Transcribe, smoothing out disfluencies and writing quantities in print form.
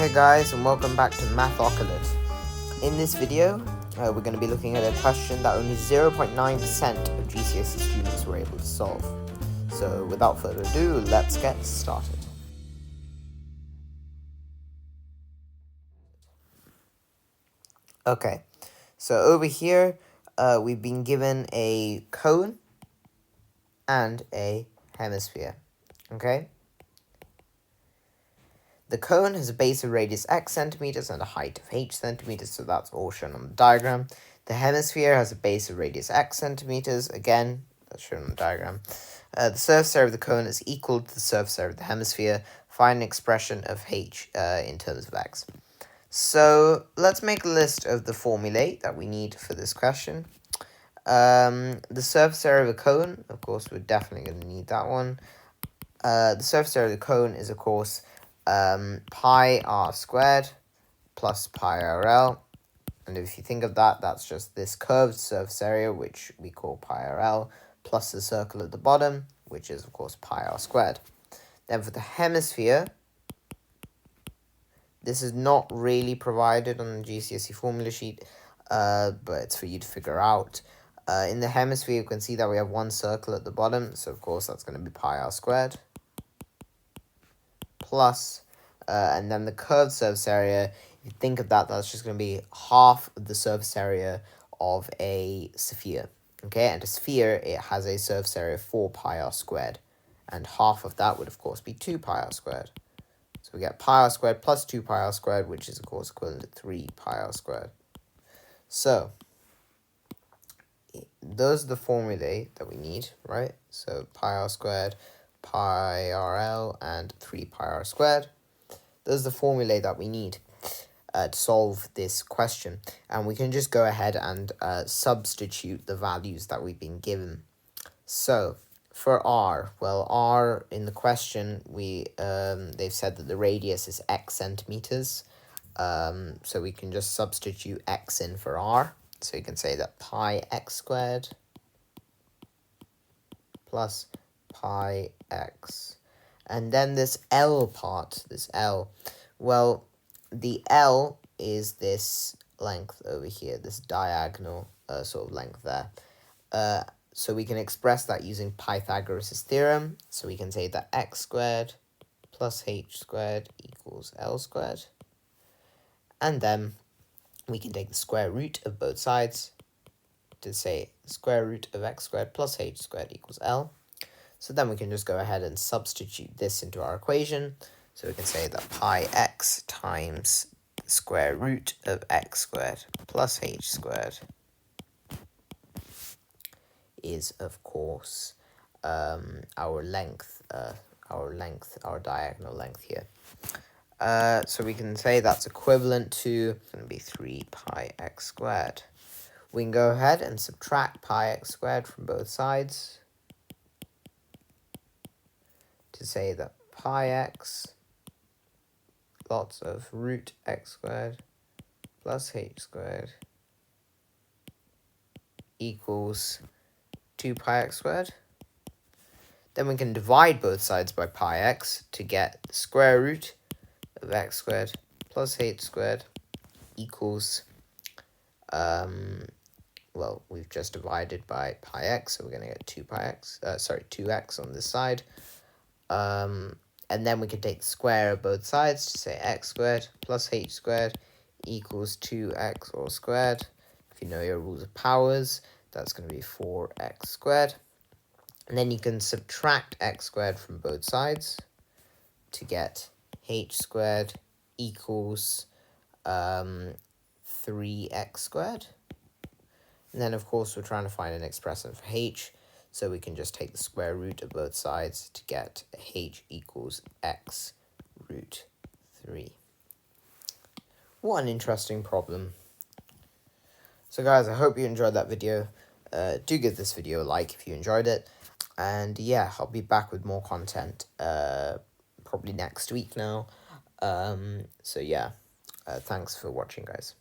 Hey guys, and welcome back to Mathoculus. In this video, we're going to be looking at a question that only 0.9% of GCSE students were able to solve. So without further ado, let's get started. Okay, so over here, we've been given a cone and a hemisphere, okay? The cone has a base of radius x centimeters and a height of h centimeters, so that's all shown on the diagram. The hemisphere has a base of radius x centimeters, again, that's shown on the diagram. The surface area of the cone is equal to the surface area of the hemisphere. Find an expression of h in terms of x. So let's make a list of the formulae that we need for this question. The surface area of a cone, of course, we're definitely going to need that one. The surface area of the cone is, of course, pi r squared plus pi rl, and if you think of that, that's just this curved surface area, which we call pi rl, plus the circle at the bottom, which is of course pi r squared. Then for the hemisphere, this is not really provided on the GCSE formula sheet, but it's for you to figure out. In the hemisphere, you can see that we have one circle at the bottom, so of course that's going to be pi r squared plus, and then the curved surface area, if you think of that, that's just going to be half of the surface area of a sphere. Okay, and a sphere, it has a surface area of 4 pi r squared, and half of that would of course be 2 pi r squared. So we get pi r squared plus 2 pi r squared, which is of course equivalent to 3 pi r squared. So those are the formulae that we need, right? So pi r squared, pi rl, and 3 pi r squared. Those are the formulae that we need to solve this question. And we can just go ahead and substitute the values that we've been given. So for r, well, r in the question, they've said that the radius is x centimeters. So we can just substitute x in for r. So you can say that pi x squared plus pi x. And then this L part, this L, well, the L is this length over here, this diagonal sort of length there. So we can express that using Pythagoras' theorem. So we can say that x squared plus h squared equals L squared. And then we can take the square root of both sides to say the square root of x squared plus h squared equals L. So then we can just go ahead and substitute this into our equation. So we can say that pi x times the square root of x squared plus h squared is, of course, our length, our diagonal length here. So we can say that's equivalent to, it's going to be 3 pi x squared. We can go ahead and subtract pi x squared from both sides to say that pi x, lots of root x squared plus h squared equals 2 pi x squared. Then we can divide both sides by pi x to get the square root of x squared plus h squared equals, well, we've just divided by pi x, so we're going to get 2x on this side. And then we can take the square of both sides to say x squared plus h squared equals 2x all squared. If you know your rules of powers, that's going to be 4x squared. And then you can subtract x squared from both sides to get h squared equals 3x squared. And then, of course, we're trying to find an expression for h, so we can just take the square root of both sides to get h equals x root 3. What an interesting problem. So guys, I hope you enjoyed that video. Do give this video a like if you enjoyed it. And yeah, I'll be back with more content probably next week now. So yeah, thanks for watching, guys.